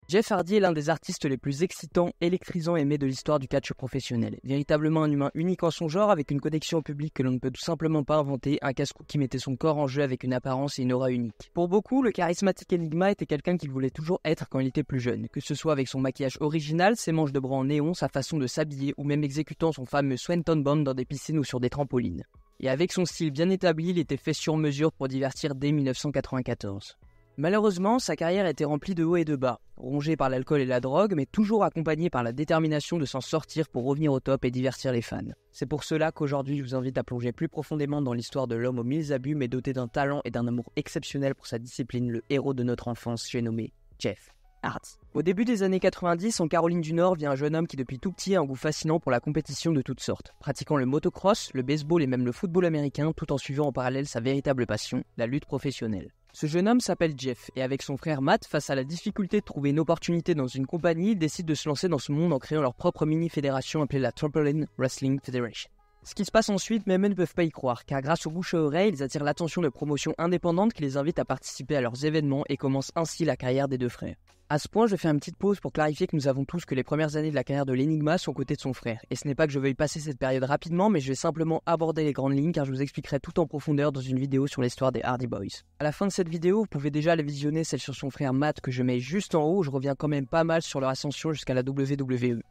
Jeff Hardy est l'un des artistes les plus excitants, électrisants et aimés de l'histoire du catch professionnel. Véritablement un humain unique en son genre, avec une connexion au public que l'on ne peut tout simplement pas inventer, un casse-cou qui mettait son corps en jeu avec une apparence et une aura unique. Pour beaucoup, le charismatique Enigma était quelqu'un qu'il voulait toujours être quand il était plus jeune, que ce soit avec son maquillage original, ses manches de bras en néon, sa façon de s'habiller ou même exécutant son fameux Swanton Bomb dans des piscines ou sur des trampolines. Et avec son style bien établi, il était fait sur mesure pour divertir dès 1994. Malheureusement, sa carrière était remplie de hauts et de bas, rongée par l'alcool et la drogue, mais toujours accompagnée par la détermination de s'en sortir pour revenir au top et divertir les fans. C'est pour cela qu'aujourd'hui je vous invite à plonger plus profondément dans l'histoire de l'homme aux mille abus, mais doté d'un talent et d'un amour exceptionnel pour sa discipline, le héros de notre enfance, j'ai nommé Jeff Hardy. Au début des années 90, en Caroline du Nord, vient un jeune homme qui depuis tout petit a un goût fascinant pour la compétition de toutes sortes, pratiquant le motocross, le baseball et même le football américain, tout en suivant en parallèle sa véritable passion, la lutte professionnelle. Ce jeune homme s'appelle Jeff, et avec son frère Matt, face à la difficulté de trouver une opportunité dans une compagnie, ils décident de se lancer dans ce monde en créant leur propre mini-fédération appelée la Trampoline Wrestling Federation. Ce qui se passe ensuite, même eux ne peuvent pas y croire, car grâce aux bouche à oreille, ils attirent l'attention de promotions indépendantes qui les invitent à participer à leurs événements et commencent ainsi la carrière des deux frères. À ce point, je fais une petite pause pour clarifier que nous avons tous que les premières années de la carrière de l'Enigma sont aux côtés de son frère. Et ce n'est pas que je veuille passer cette période rapidement, mais je vais simplement aborder les grandes lignes car je vous expliquerai tout en profondeur dans une vidéo sur l'histoire des Hardy Boys. À la fin de cette vidéo, vous pouvez déjà aller visionner celle sur son frère Matt que je mets juste en haut, je reviens quand même pas mal sur leur ascension jusqu'à la WWE.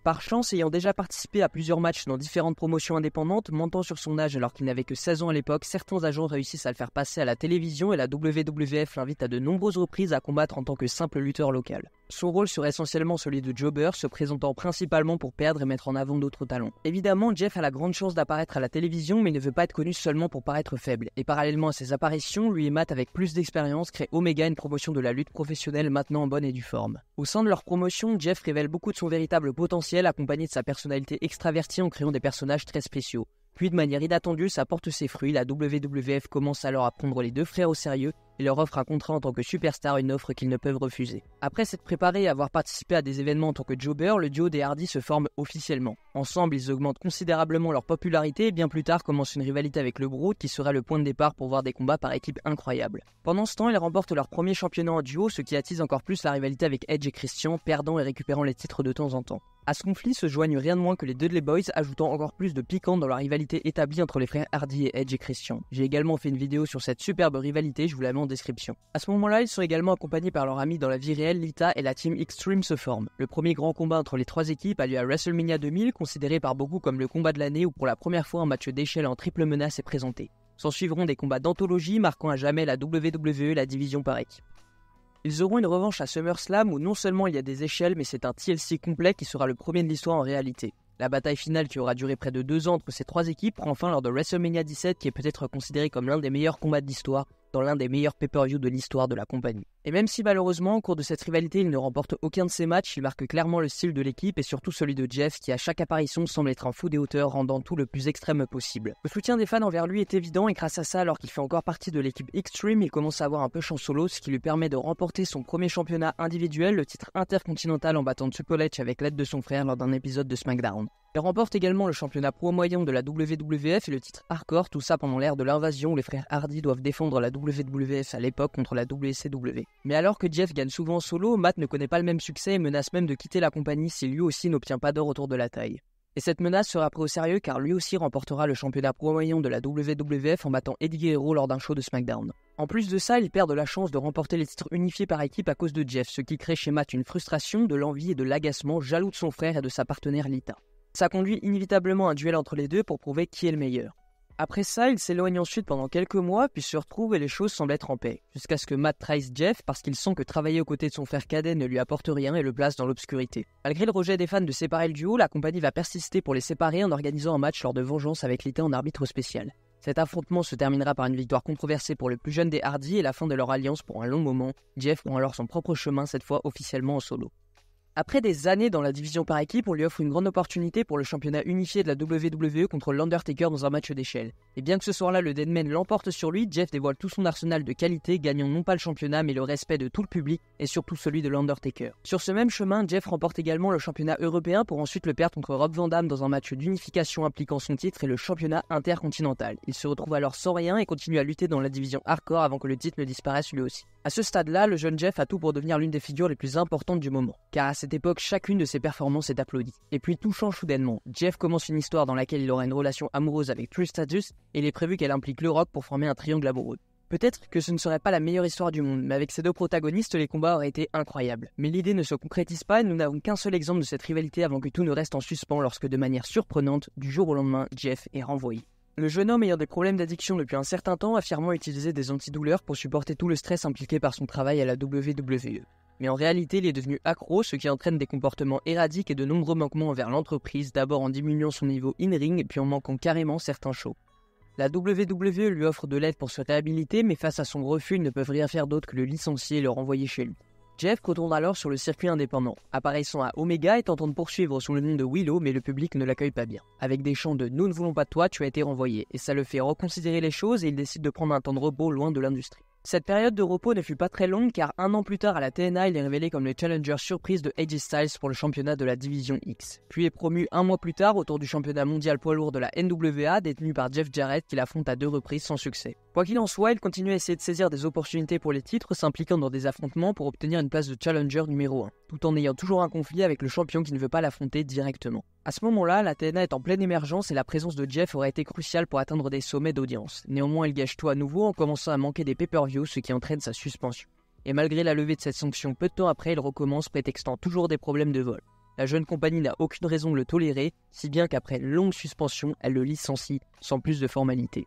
Par chance, ayant déjà participé à plusieurs matchs dans différentes promotions indépendantes, mentant sur son âge alors qu'il n'avait que 16 ans à l'époque, certains agents réussissent à le faire passer à la télévision et la WWF l'invite à de nombreuses reprises à combattre en tant que simple lutteur local. Son rôle serait essentiellement celui de jobber, se présentant principalement pour perdre et mettre en avant d'autres talents. Évidemment, Jeff a la grande chance d'apparaître à la télévision, mais il ne veut pas être connu seulement pour paraître faible. Et parallèlement à ses apparitions, lui et Matt, avec plus d'expérience, créent Omega, une promotion de la lutte professionnelle maintenant en bonne et due forme. Au sein de leur promotion, Jeff révèle beaucoup de son véritable potentiel, accompagné de sa personnalité extravertie en créant des personnages très spéciaux. Puis de manière inattendue, ça porte ses fruits, la WWF commence alors à prendre les deux frères au sérieux et leur offre un contrat en tant que superstar, une offre qu'ils ne peuvent refuser. Après s'être préparés et avoir participé à des événements en tant que jobber, le duo des Hardy se forme officiellement. Ensemble, ils augmentent considérablement leur popularité et bien plus tard commence une rivalité avec le Brood qui serait le point de départ pour voir des combats par équipe incroyables. Pendant ce temps, ils remportent leur premier championnat en duo, ce qui attise encore plus la rivalité avec Edge et Christian, perdant et récupérant les titres de temps en temps. À ce conflit se joignent rien de moins que les Dudley Boys, ajoutant encore plus de piquant dans la rivalité établie entre les frères Hardy et Edge et Christian. J'ai également fait une vidéo sur cette superbe rivalité, je vous la mets en description. À ce moment-là, ils sont également accompagnés par leur ami dans la vie réelle, Lita, et la team Extreme se forme. Le premier grand combat entre les trois équipes a lieu à WrestleMania 2000, considéré par beaucoup comme le combat de l'année où pour la première fois un match d'échelle en triple menace est présenté. S'en suivront des combats d'anthologie marquant à jamais la WWE, la division par équipe. Ils auront une revanche à SummerSlam où non seulement il y a des échelles, mais c'est un TLC complet qui sera le premier de l'histoire en réalité. La bataille finale qui aura duré près de 2 ans entre ces trois équipes prend fin lors de WrestleMania 17 qui est peut-être considéré comme l'un des meilleurs combats de l'histoire dans l'un des meilleurs pay-per-view de l'histoire de la compagnie. Et même si malheureusement, au cours de cette rivalité, il ne remporte aucun de ses matchs, il marque clairement le style de l'équipe et surtout celui de Jeff qui à chaque apparition semble être un fou des hauteurs, rendant tout le plus extrême possible. Le soutien des fans envers lui est évident et grâce à ça, alors qu'il fait encore partie de l'équipe Extreme, il commence à avoir un peu chance solo, ce qui lui permet de remporter son premier championnat individuel, le titre intercontinental en battant Triple H avec l'aide de son frère lors d'un épisode de SmackDown. Il remporte également le championnat pro moyen de la WWF et le titre Hardcore, tout ça pendant l'ère de l'invasion où les frères Hardy doivent défendre la WWF à l'époque contre la WCW. Mais alors que Jeff gagne souvent en solo, Matt ne connaît pas le même succès et menace même de quitter la compagnie si lui aussi n'obtient pas d'or autour de la taille. Et cette menace sera prise au sérieux car lui aussi remportera le championnat pro moyen de la WWF en battant Eddie Guerrero lors d'un show de SmackDown. En plus de ça, il perd de la chance de remporter les titres unifiés par équipe à cause de Jeff, ce qui crée chez Matt une frustration, de l'envie et de l'agacement, jaloux de son frère et de sa partenaire Lita. Ça conduit inévitablement à un duel entre les deux pour prouver qui est le meilleur. Après ça, il s'éloigne ensuite pendant quelques mois, puis se retrouve et les choses semblent être en paix. Jusqu'à ce que Matt trahisse Jeff parce qu'il sent que travailler aux côtés de son frère cadet ne lui apporte rien et le place dans l'obscurité. Malgré le rejet des fans de séparer le duo, la compagnie va persister pour les séparer en organisant un match lors de vengeance avec Lita en arbitre spécial. Cet affrontement se terminera par une victoire controversée pour le plus jeune des Hardy et la fin de leur alliance pour un long moment. Jeff prend alors son propre chemin, cette fois officiellement en solo. Après des années dans la division par équipe, on lui offre une grande opportunité pour le championnat unifié de la WWE contre l'Undertaker dans un match d'échelle. Et bien que ce soir-là le Deadman l'emporte sur lui, Jeff dévoile tout son arsenal de qualité, gagnant non pas le championnat mais le respect de tout le public et surtout celui de l'Undertaker. Sur ce même chemin, Jeff remporte également le championnat européen pour ensuite le perdre contre Rob Van Dam dans un match d'unification impliquant son titre et le championnat intercontinental. Il se retrouve alors sans rien et continue à lutter dans la division hardcore avant que le titre ne disparaisse lui aussi. À ce stade-là, le jeune Jeff a tout pour devenir l'une des figures les plus importantes du moment, car à cette époque, chacune de ses performances est applaudie. Et puis tout change soudainement. Jeff commence une histoire dans laquelle il aura une relation amoureuse avec Trish Stratus, et il est prévu qu'elle implique le Rock pour former un triangle amoureux. Peut-être que ce ne serait pas la meilleure histoire du monde, mais avec ces deux protagonistes, les combats auraient été incroyables. Mais l'idée ne se concrétise pas et nous n'avons qu'un seul exemple de cette rivalité avant que tout ne reste en suspens lorsque, de manière surprenante, du jour au lendemain, Jeff est renvoyé. Le jeune homme ayant des problèmes d'addiction depuis un certain temps affirmant utiliser des antidouleurs pour supporter tout le stress impliqué par son travail à la WWE. Mais en réalité, il est devenu accro, ce qui entraîne des comportements éradiques et de nombreux manquements envers l'entreprise, d'abord en diminuant son niveau in-ring puis en manquant carrément certains shows. La WWE lui offre de l'aide pour se réhabiliter, mais face à son refus, ils ne peuvent rien faire d'autre que le licencier et le renvoyer chez lui. Jeff retourne alors sur le circuit indépendant, apparaissant à Omega et tentant de poursuivre sous le nom de Willow, mais le public ne l'accueille pas bien. Avec des chants de « Nous ne voulons pas de toi, tu as été renvoyé », et ça le fait reconsidérer les choses et il décide de prendre un temps de repos loin de l'industrie. Cette période de repos ne fut pas très longue car un an plus tard à la TNA, il est révélé comme le challenger surprise de AJ Styles pour le championnat de la Division X. Puis est promu un mois plus tard autour du championnat mondial poids lourd de la NWA détenu par Jeff Jarrett qu'il affronte à 2 reprises sans succès. Quoi qu'il en soit, il continue à essayer de saisir des opportunités pour les titres, s'impliquant dans des affrontements pour obtenir une place de challenger numéro 1, tout en ayant toujours un conflit avec le champion qui ne veut pas l'affronter directement. À ce moment-là, la TNA est en pleine émergence et la présence de Jeff aurait été cruciale pour atteindre des sommets d'audience. Néanmoins, il gâche tout à nouveau en commençant à manquer des pay-per-views, ce qui entraîne sa suspension. Et malgré la levée de cette sanction peu de temps après, il recommence prétextant toujours des problèmes de vol. La jeune compagnie n'a aucune raison de le tolérer, si bien qu'après une longue suspension, elle le licencie sans plus de formalités.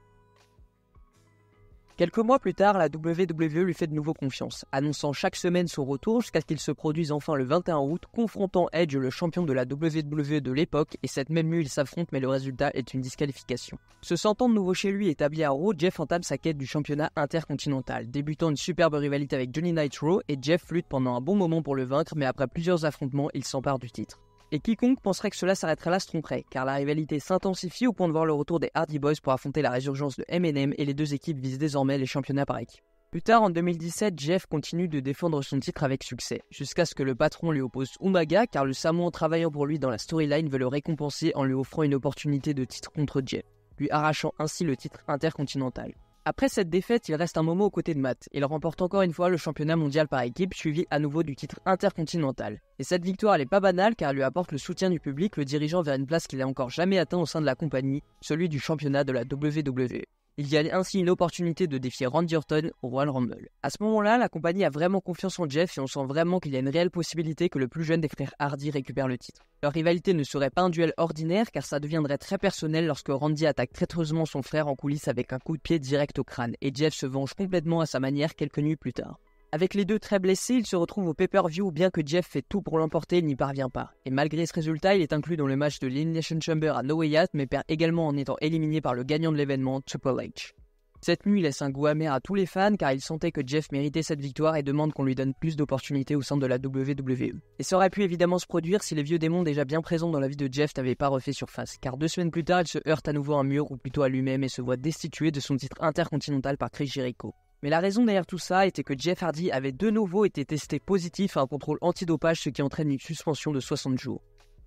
Quelques mois plus tard, la WWE lui fait de nouveau confiance, annonçant chaque semaine son retour jusqu'à ce qu'il se produise enfin le 21 août, confrontant Edge, le champion de la WWE de l'époque, et cette même nuit ils s'affrontent mais le résultat est une disqualification. Se sentant de nouveau chez lui établi à Raw, Jeff entame sa quête du championnat intercontinental, débutant une superbe rivalité avec Johnny Nitro, et Jeff lutte pendant un bon moment pour le vaincre, mais après plusieurs affrontements, il s'empare du titre. Et quiconque penserait que cela s'arrêterait là se tromperait, car la rivalité s'intensifie au point de voir le retour des Hardy Boys pour affronter la résurgence de M&M et les deux équipes visent désormais les championnats par équipe. Plus tard, en 2017, Jeff continue de défendre son titre avec succès, jusqu'à ce que le patron lui oppose Umaga, car le Samoan travaillant pour lui dans la storyline veut le récompenser en lui offrant une opportunité de titre contre Jeff, lui arrachant ainsi le titre intercontinental. Après cette défaite, il reste un moment aux côtés de Matt. Il remporte encore une fois le championnat mondial par équipe, suivi à nouveau du titre intercontinental. Et cette victoire, elle est pas banale car elle lui apporte le soutien du public, le dirigeant vers une place qu'il n'a encore jamais atteint au sein de la compagnie, celui du championnat de la WWE. Il y a ainsi une opportunité de défier Randy Orton au Royal Rumble. À ce moment-là, la compagnie a vraiment confiance en Jeff et on sent vraiment qu'il y a une réelle possibilité que le plus jeune des frères Hardy récupère le titre. Leur rivalité ne serait pas un duel ordinaire car ça deviendrait très personnel lorsque Randy attaque traîtreusement son frère en coulisses avec un coup de pied direct au crâne et Jeff se venge complètement à sa manière quelques nuits plus tard. Avec les deux très blessés, il se retrouve au pay-per-view bien que Jeff fait tout pour l'emporter, il n'y parvient pas. Et malgré ce résultat, il est inclus dans le match de l'Elimination Chamber à No Way Out mais perd également en étant éliminé par le gagnant de l'événement, Triple H. Cette nuit laisse un goût amer à tous les fans car ils sentaient que Jeff méritait cette victoire et demandent qu'on lui donne plus d'opportunités au sein de la WWE. Et ça aurait pu évidemment se produire si les vieux démons déjà bien présents dans la vie de Jeff n'avaient pas refait surface, car 2 semaines plus tard il se heurte à nouveau à un mur ou plutôt à lui-même et se voit destitué de son titre intercontinental par Chris Jericho. Mais la raison derrière tout ça était que Jeff Hardy avait de nouveau été testé positif à un contrôle antidopage, ce qui entraîne une suspension de 60 jours.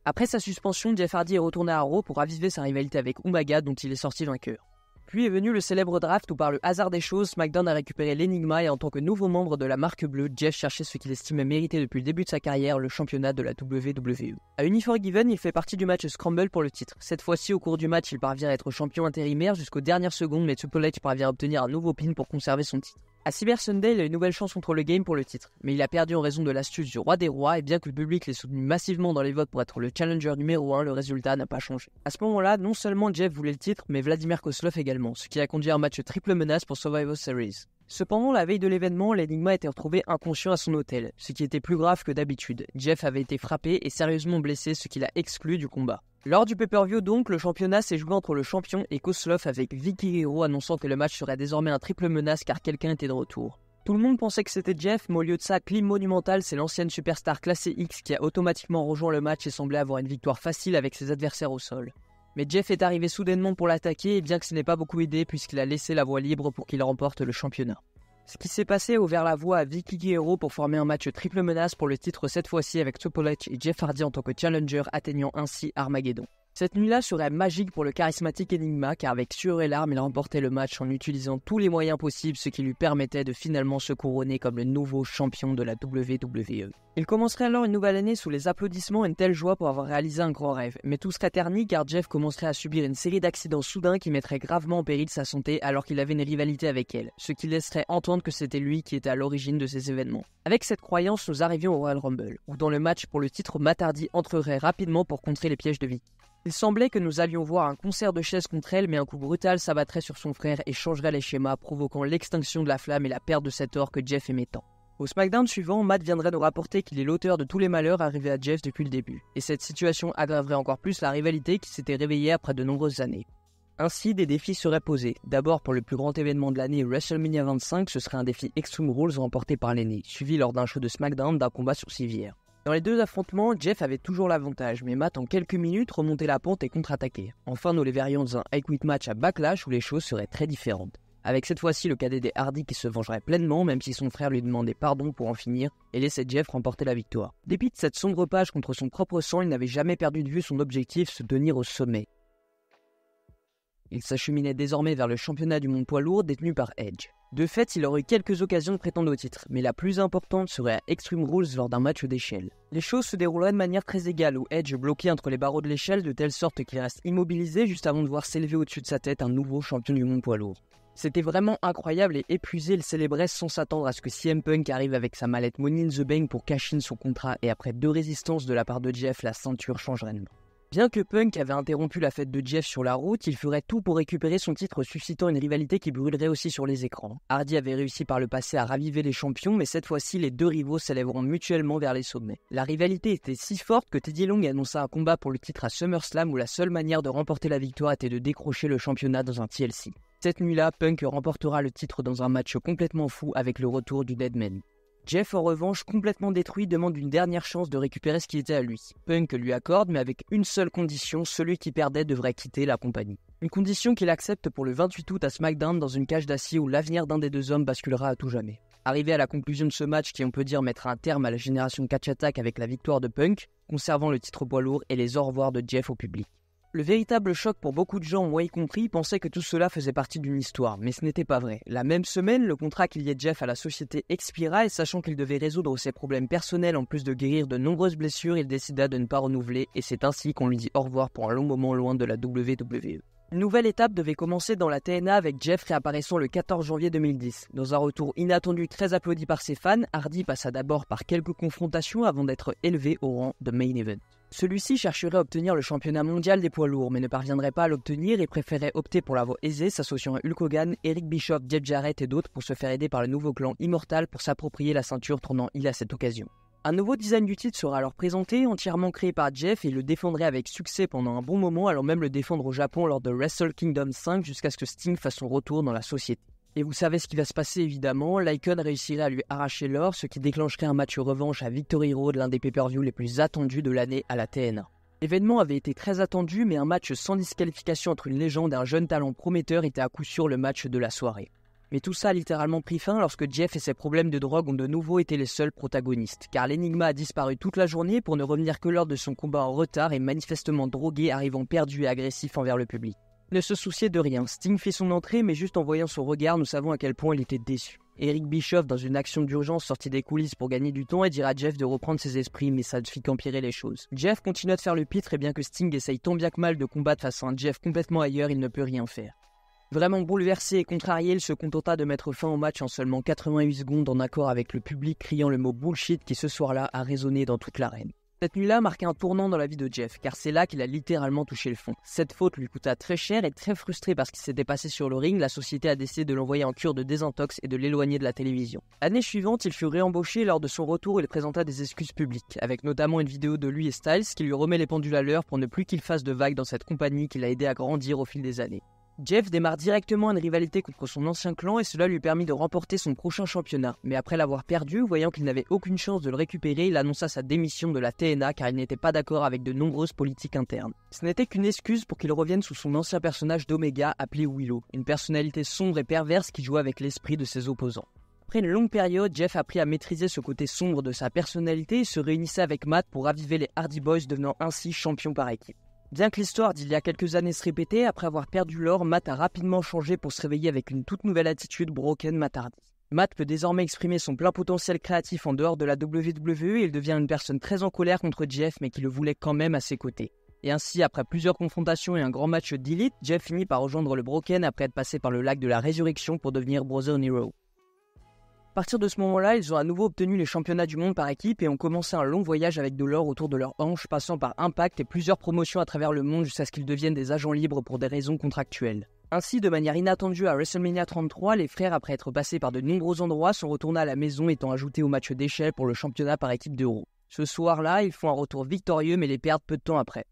Après sa suspension, Jeff Hardy est retourné à Raw pour raviver sa rivalité avec Umaga dont il est sorti vainqueur. Puis est venu le célèbre draft où par le hasard des choses, SmackDown a récupéré l'Enigma et en tant que nouveau membre de la marque bleue, Jeff cherchait ce qu'il estimait mériter depuis le début de sa carrière, le championnat de la WWE. À Unforgiven, il fait partie du match Scramble pour le titre. Cette fois-ci, au cours du match, il parvient à être champion intérimaire jusqu'aux dernières secondes, mais Triple H parvient à obtenir un nouveau pin pour conserver son titre. À Cyber Sunday, il a une nouvelle chance contre le Game pour le titre, mais il a perdu en raison de l'astuce du roi des rois et bien que le public l'ait soutenu massivement dans les votes pour être le challenger numéro 1, le résultat n'a pas changé. À ce moment-là, non seulement Jeff voulait le titre, mais Vladimir Kozlov également, ce qui a conduit à un match triple menace pour Survivor Series. Cependant, la veille de l'événement, l'Enigma a été retrouvé inconscient à son hôtel, ce qui était plus grave que d'habitude. Jeff avait été frappé et sérieusement blessé, ce qui l'a exclu du combat. Lors du pay-per-view donc, le championnat s'est joué entre le champion et Kozlov avec Vicky Guerrero annonçant que le match serait désormais un triple menace car quelqu'un était de retour. Tout le monde pensait que c'était Jeff, mais au lieu de ça, Klim Monumental, c'est l'ancienne superstar classée X qui a automatiquement rejoint le match et semblait avoir une victoire facile avec ses adversaires au sol. Mais Jeff est arrivé soudainement pour l'attaquer et bien que ce n'ait pas beaucoup aidé puisqu'il a laissé la voie libre pour qu'il remporte le championnat. Ce qui s'est passé a ouvert la voie à Vicky Guerrero pour former un match triple menace pour le titre cette fois-ci avec Triple H et Jeff Hardy en tant que challenger, atteignant ainsi Armageddon. Cette nuit-là serait magique pour le charismatique Enigma car avec sueur et larmes il remportait le match en utilisant tous les moyens possibles, ce qui lui permettait de finalement se couronner comme le nouveau champion de la WWE. Il commencerait alors une nouvelle année sous les applaudissements et une telle joie pour avoir réalisé un grand rêve, mais tout serait terni car Jeff commencerait à subir une série d'accidents soudains qui mettraient gravement en péril sa santé alors qu'il avait une rivalité avec elle, ce qui laisserait entendre que c'était lui qui était à l'origine de ces événements. Avec cette croyance, nous arrivions au Royal Rumble, où dans le match pour le titre, Matt Hardy entrerait rapidement pour contrer les pièges de Vicky. Il semblait que nous allions voir un concert de chaises contre elle, mais un coup brutal s'abattrait sur son frère et changerait les schémas, provoquant l'extinction de la flamme et la perte de cet or que Jeff aimait tant. Au SmackDown suivant, Matt viendrait nous rapporter qu'il est l'auteur de tous les malheurs arrivés à Jeff depuis le début, et cette situation aggraverait encore plus la rivalité qui s'était réveillée après de nombreuses années. Ainsi, des défis seraient posés. D'abord, pour le plus grand événement de l'année, WrestleMania 25, ce serait un défi Extreme Rules remporté par l'aîné, suivi lors d'un show de SmackDown d'un combat sur civière. Dans les deux affrontements, Jeff avait toujours l'avantage, mais Matt en quelques minutes remontait la pente et contre-attaquait. Enfin, nous les verrions dans un I Quit match à Backlash où les choses seraient très différentes. Avec cette fois-ci le cadet des Hardy qui se vengerait pleinement, même si son frère lui demandait pardon pour en finir, et laissait Jeff remporter la victoire. Dépit de cette sombre page contre son propre sang, il n'avait jamais perdu de vue son objectif, se tenir au sommet. Il s'acheminait désormais vers le championnat du monde poids lourd détenu par Edge. De fait, il aurait eu quelques occasions de prétendre au titre, mais la plus importante serait à Extreme Rules lors d'un match d'échelle. Les choses se dérouleraient de manière très égale, où Edge bloquait entre les barreaux de l'échelle de telle sorte qu'il reste immobilisé juste avant de voir s'élever au-dessus de sa tête un nouveau champion du monde poids lourd. C'était vraiment incroyable et épuisé, il célébrait sans s'attendre à ce que CM Punk arrive avec sa mallette Money in the Bank pour cash in son contrat et après 2 résistances de la part de Jeff, la ceinture changerait de main. Bien que Punk avait interrompu la fête de Jeff sur la route, il ferait tout pour récupérer son titre, suscitant une rivalité qui brûlerait aussi sur les écrans. Hardy avait réussi par le passé à raviver les champions, mais cette fois-ci, les deux rivaux s'élèveront mutuellement vers les sommets. La rivalité était si forte que Teddy Long annonça un combat pour le titre à SummerSlam où la seule manière de remporter la victoire était de décrocher le championnat dans un TLC. Cette nuit-là, Punk remportera le titre dans un match complètement fou avec le retour du Deadman. Jeff, en revanche, complètement détruit, demande une dernière chance de récupérer ce qui était à lui. Punk lui accorde, mais avec une seule condition, celui qui perdait devrait quitter la compagnie. Une condition qu'il accepte pour le 28 août à SmackDown dans une cage d'acier où l'avenir d'un des deux hommes basculera à tout jamais. Arrivé à la conclusion de ce match qui, on peut dire, mettra un terme à la génération Catch Attack avec la victoire de Punk, conservant le titre poids lourd et les au revoir de Jeff au public. Le véritable choc pour beaucoup de gens, moi y compris, pensaient que tout cela faisait partie d'une histoire, mais ce n'était pas vrai. La même semaine, le contrat qu'il liait Jeff à la société expira et sachant qu'il devait résoudre ses problèmes personnels en plus de guérir de nombreuses blessures, il décida de ne pas renouveler et c'est ainsi qu'on lui dit au revoir pour un long moment loin de la WWE. Une nouvelle étape devait commencer dans la TNA avec Jeff réapparaissant le 14 janvier 2010. Dans un retour inattendu très applaudi par ses fans, Hardy passa d'abord par quelques confrontations avant d'être élevé au rang de main event. Celui-ci chercherait à obtenir le championnat mondial des poids lourds, mais ne parviendrait pas à l'obtenir et préférait opter pour la voie aisée, s'associant à Hulk Hogan, Eric Bischoff, Jeff Jarrett et d'autres pour se faire aider par le nouveau clan Immortal pour s'approprier la ceinture tournant il à cette occasion. Un nouveau design du titre sera alors présenté, entièrement créé par Jeff et il le défendrait avec succès pendant un bon moment, allant même le défendre au Japon lors de Wrestle Kingdom 5 jusqu'à ce que Sting fasse son retour dans la société. Et vous savez ce qui va se passer évidemment, l'Icon réussirait à lui arracher l'or, ce qui déclencherait un match revanche à Victory Road, l'un des pay-per-views les plus attendus de l'année à la TNA. L'événement avait été très attendu, mais un match sans disqualification entre une légende et un jeune talent prometteur était à coup sûr le match de la soirée. Mais tout ça a littéralement pris fin lorsque Jeff et ses problèmes de drogue ont de nouveau été les seuls protagonistes, car l'Enigma a disparu toute la journée pour ne revenir que lors de son combat en retard et manifestement drogué, arrivant perdu et agressif envers le public. Il ne se souciait de rien, Sting fit son entrée, mais juste en voyant son regard, nous savons à quel point il était déçu. Eric Bischoff, dans une action d'urgence, sortit des coulisses pour gagner du temps et dira à Jeff de reprendre ses esprits, mais ça ne fit qu'empirer les choses. Jeff continua de faire le pitre et bien que Sting essaye tant bien que mal de combattre face à un Jeff complètement ailleurs, il ne peut rien faire. Vraiment bouleversé et contrarié, il se contenta de mettre fin au match en seulement 88 secondes en accord avec le public criant le mot bullshit qui ce soir-là a résonné dans toute l'arène. Cette nuit-là marquait un tournant dans la vie de Jeff, car c'est là qu'il a littéralement touché le fond. Cette faute lui coûta très cher et très frustré par ce qui s'était passé sur le ring, la société a décidé de l'envoyer en cure de désintox et de l'éloigner de la télévision. L'année suivante, il fut réembauché et lors de son retour, il présenta des excuses publiques, avec notamment une vidéo de lui et Styles qui lui remet les pendules à l'heure pour ne plus qu'il fasse de vagues dans cette compagnie qu'il a aidé à grandir au fil des années. Jeff démarre directement une rivalité contre son ancien clan et cela lui permet de remporter son prochain championnat. Mais après l'avoir perdu, voyant qu'il n'avait aucune chance de le récupérer, il annonça sa démission de la TNA car il n'était pas d'accord avec de nombreuses politiques internes. Ce n'était qu'une excuse pour qu'il revienne sous son ancien personnage d'Omega appelé Willow, une personnalité sombre et perverse qui jouait avec l'esprit de ses opposants. Après une longue période, Jeff apprit à maîtriser ce côté sombre de sa personnalité et se réunissait avec Matt pour raviver les Hardy Boys, devenant ainsi champion par équipe. Bien que l'histoire d'il y a quelques années se répétait, après avoir perdu l'or, Matt a rapidement changé pour se réveiller avec une toute nouvelle attitude Broken Matt Hardy. Matt peut désormais exprimer son plein potentiel créatif en dehors de la WWE et il devient une personne très en colère contre Jeff mais qui le voulait quand même à ses côtés. Et ainsi, après plusieurs confrontations et un grand match d'élite, Jeff finit par rejoindre le Broken après être passé par le lac de la résurrection pour devenir Brother Nero. À partir de ce moment-là, ils ont à nouveau obtenu les championnats du monde par équipe et ont commencé un long voyage avec de l'or autour de leurs hanches, passant par Impact et plusieurs promotions à travers le monde jusqu'à ce qu'ils deviennent des agents libres pour des raisons contractuelles. Ainsi, de manière inattendue à WrestleMania 33, les frères, après être passés par de nombreux endroits, sont retournés à la maison étant ajoutés au match d'échelle pour le championnat par équipe d'Euro. Ce soir-là, ils font un retour victorieux mais les perdent peu de temps après.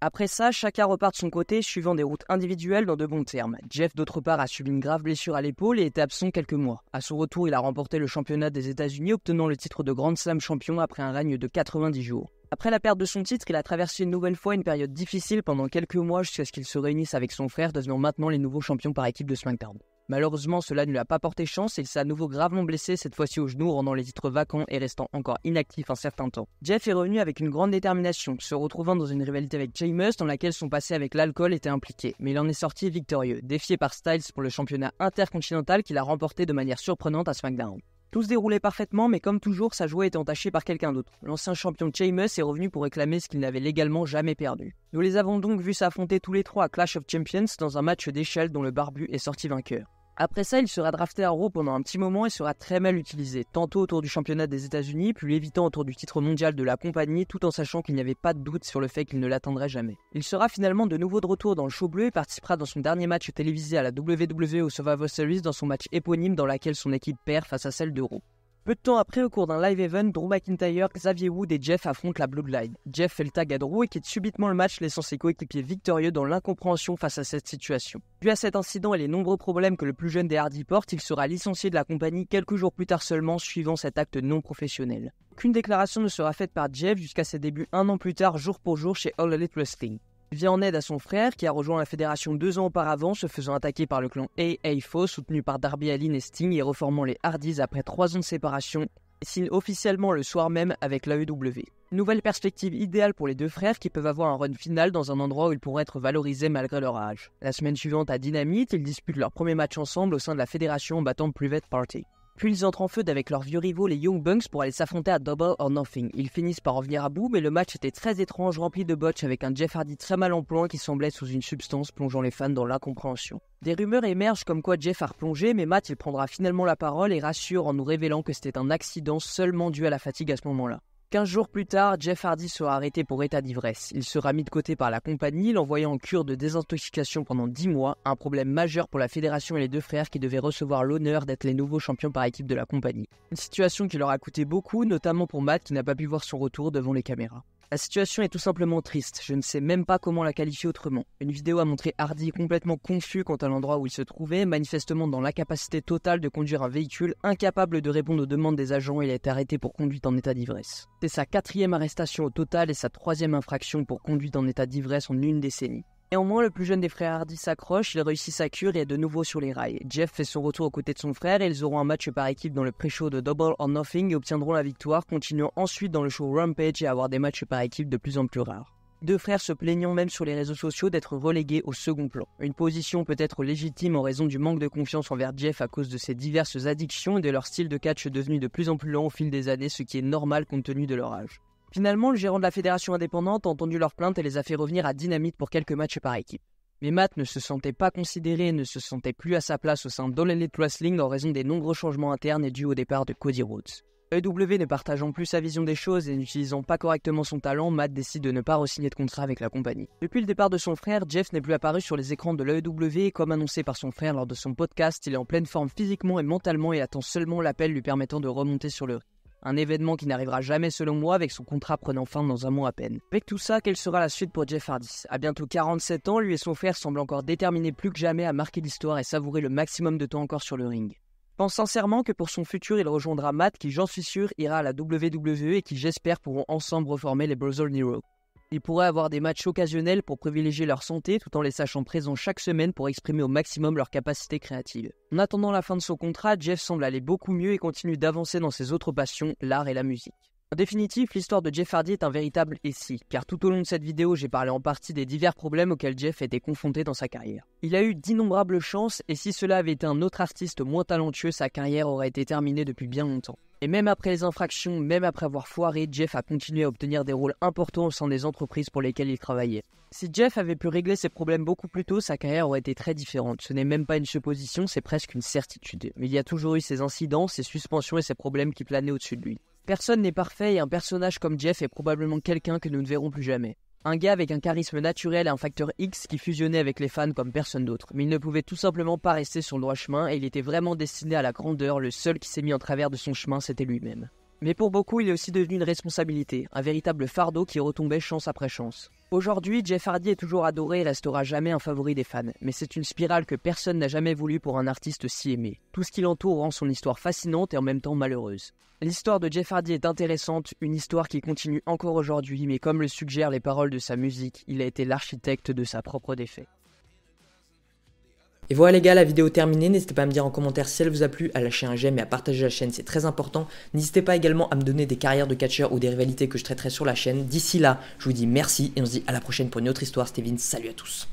Après ça, chacun repart de son côté, suivant des routes individuelles dans de bons termes. Jeff, d'autre part, a subi une grave blessure à l'épaule et était absent quelques mois. À son retour, il a remporté le championnat des États-Unis, obtenant le titre de Grand Slam champion après un règne de 90 jours. Après la perte de son titre, il a traversé une nouvelle fois une période difficile pendant quelques mois jusqu'à ce qu'il se réunisse avec son frère, devenant maintenant les nouveaux champions par équipe de SmackDown. Malheureusement, cela ne lui a pas porté chance et il s'est à nouveau gravement blessé, cette fois-ci au genou, rendant les titres vacants et restant encore inactif un certain temps. Jeff est revenu avec une grande détermination, se retrouvant dans une rivalité avec Sheamus dans laquelle son passé avec l'alcool était impliqué, mais il en est sorti victorieux, défié par Styles pour le championnat intercontinental qu'il a remporté de manière surprenante à SmackDown. Tout se déroulait parfaitement, mais comme toujours, sa joie était entachée par quelqu'un d'autre. L'ancien champion Sheamus est revenu pour réclamer ce qu'il n'avait légalement jamais perdu. Nous les avons donc vus s'affronter tous les trois à Clash of Champions dans un match d'échelle dont le barbu est sorti vainqueur. Après ça, il sera drafté à Raw pendant un petit moment et sera très mal utilisé, tantôt autour du championnat des États-Unis, puis l'évitant autour du titre mondial de la compagnie, tout en sachant qu'il n'y avait pas de doute sur le fait qu'il ne l'atteindrait jamais. Il sera finalement de nouveau de retour dans le show bleu et participera dans son dernier match télévisé à la WWE au Survivor Series dans son match éponyme dans laquelle son équipe perd face à celle de Raw. Peu de temps après, au cours d'un live event, Drew McIntyre, Xavier Wood et Jeff affrontent la Bloodline. Jeff fait le tag à Drew et quitte subitement le match, laissant ses coéquipiers victorieux dans l'incompréhension face à cette situation. Dû à cet incident et les nombreux problèmes que le plus jeune des Hardy porte, il sera licencié de la compagnie quelques jours plus tard seulement, suivant cet acte non professionnel. Aucune déclaration ne sera faite par Jeff jusqu'à ses débuts un an plus tard, jour pour jour, chez All Elite Wrestling. Il vient en aide à son frère qui a rejoint la fédération 2 ans auparavant, se faisant attaquer par le clan AA4 soutenu par Darby Allin et Sting et reformant les Hardys après 3 ans de séparation, et signe officiellement le soir même avec l'AEW. Nouvelle perspective idéale pour les deux frères qui peuvent avoir un run final dans un endroit où ils pourront être valorisés malgré leur âge. La semaine suivante à Dynamite, ils disputent leur premier match ensemble au sein de la fédération en battant Private Party. Puis ils entrent en feu avec leurs vieux rivaux les Young Bucks pour aller s'affronter à Double or Nothing. Ils finissent par en venir à bout, mais le match était très étrange, rempli de botches avec un Jeff Hardy très mal en point qui semblait sous une substance plongeant les fans dans l'incompréhension. Des rumeurs émergent comme quoi Jeff a replongé, mais Matt il prendra finalement la parole et rassure en nous révélant que c'était un accident seulement dû à la fatigue à ce moment-là. 15 jours plus tard, Jeff Hardy sera arrêté pour état d'ivresse. Il sera mis de côté par la compagnie, l'envoyant en cure de désintoxication pendant 10 mois, un problème majeur pour la fédération et les deux frères qui devaient recevoir l'honneur d'être les nouveaux champions par équipe de la compagnie. Une situation qui leur a coûté beaucoup, notamment pour Matt qui n'a pas pu voir son retour devant les caméras. La situation est tout simplement triste, je ne sais même pas comment la qualifier autrement. Une vidéo a montré Hardy complètement confus quant à l'endroit où il se trouvait, manifestement dans l'incapacité totale de conduire un véhicule, incapable de répondre aux demandes des agents et il a été arrêté pour conduite en état d'ivresse. C'est sa 4e arrestation au total et sa 3e infraction pour conduite en état d'ivresse en une décennie. Néanmoins, le plus jeune des frères Hardy s'accroche, il réussit sa cure et est de nouveau sur les rails. Jeff fait son retour aux côtés de son frère et ils auront un match par équipe dans le pré-show de Double or Nothing et obtiendront la victoire, continuant ensuite dans le show Rampage et avoir des matchs par équipe de plus en plus rares. Deux frères se plaignant même sur les réseaux sociaux d'être relégués au second plan. Une position peut-être légitime en raison du manque de confiance envers Jeff à cause de ses diverses addictions et de leur style de catch devenu de plus en plus lent au fil des années, ce qui est normal compte tenu de leur âge. Finalement, le gérant de la fédération indépendante a entendu leurs plaintes et les a fait revenir à Dynamite pour quelques matchs par équipe. Mais Matt ne se sentait pas considéré et ne se sentait plus à sa place au sein d'All Elite Wrestling en raison des nombreux changements internes et dus au départ de Cody Rhodes. AEW ne partageant plus sa vision des choses et n'utilisant pas correctement son talent, Matt décide de ne pas re-signer de contrat avec la compagnie. Depuis le départ de son frère, Jeff n'est plus apparu sur les écrans de l'AEW et comme annoncé par son frère lors de son podcast, il est en pleine forme physiquement et mentalement et attend seulement l'appel lui permettant de remonter sur le ring. Un événement qui n'arrivera jamais selon moi, avec son contrat prenant fin dans un mois à peine. Avec tout ça, quelle sera la suite pour Jeff Hardy? À bientôt 47 ans, lui et son frère semblent encore déterminés plus que jamais à marquer l'histoire et savourer le maximum de temps encore sur le ring. Je pense sincèrement que pour son futur, il rejoindra Matt qui, j'en suis sûr, ira à la WWE et qui, j'espère, pourront ensemble reformer les Brothers Nero. Ils pourraient avoir des matchs occasionnels pour privilégier leur santé tout en les sachant présents chaque semaine pour exprimer au maximum leur capacité créative. En attendant la fin de son contrat, Jeff semble aller beaucoup mieux et continue d'avancer dans ses autres passions, l'art et la musique. En définitive, l'histoire de Jeff Hardy est un véritable essai, car tout au long de cette vidéo, j'ai parlé en partie des divers problèmes auxquels Jeff était confronté dans sa carrière. Il a eu d'innombrables chances, et si cela avait été un autre artiste moins talentueux, sa carrière aurait été terminée depuis bien longtemps. Et même après les infractions, même après avoir foiré, Jeff a continué à obtenir des rôles importants au sein des entreprises pour lesquelles il travaillait. Si Jeff avait pu régler ses problèmes beaucoup plus tôt, sa carrière aurait été très différente. Ce n'est même pas une supposition, c'est presque une certitude. Mais il y a toujours eu ces incidents, ces suspensions et ces problèmes qui planaient au-dessus de lui. Personne n'est parfait et un personnage comme Jeff est probablement quelqu'un que nous ne verrons plus jamais. Un gars avec un charisme naturel et un facteur X qui fusionnait avec les fans comme personne d'autre. Mais il ne pouvait tout simplement pas rester sur le droit chemin et il était vraiment destiné à la grandeur, le seul qui s'est mis en travers de son chemin c'était lui-même. Mais pour beaucoup, il est aussi devenu une responsabilité, un véritable fardeau qui retombait chance après chance. Aujourd'hui, Jeff Hardy est toujours adoré et restera jamais un favori des fans, mais c'est une spirale que personne n'a jamais voulu pour un artiste si aimé. Tout ce qui l'entoure rend son histoire fascinante et en même temps malheureuse. L'histoire de Jeff Hardy est intéressante, une histoire qui continue encore aujourd'hui, mais comme le suggèrent les paroles de sa musique, il a été l'architecte de sa propre défaite. Et voilà les gars, la vidéo est terminée, n'hésitez pas à me dire en commentaire si elle vous a plu, à lâcher un j'aime et à partager la chaîne, c'est très important. N'hésitez pas également à me donner des carrières de catcheurs ou des rivalités que je traiterai sur la chaîne. D'ici là, je vous dis merci et on se dit à la prochaine pour une autre histoire. C'était Vince, salut à tous.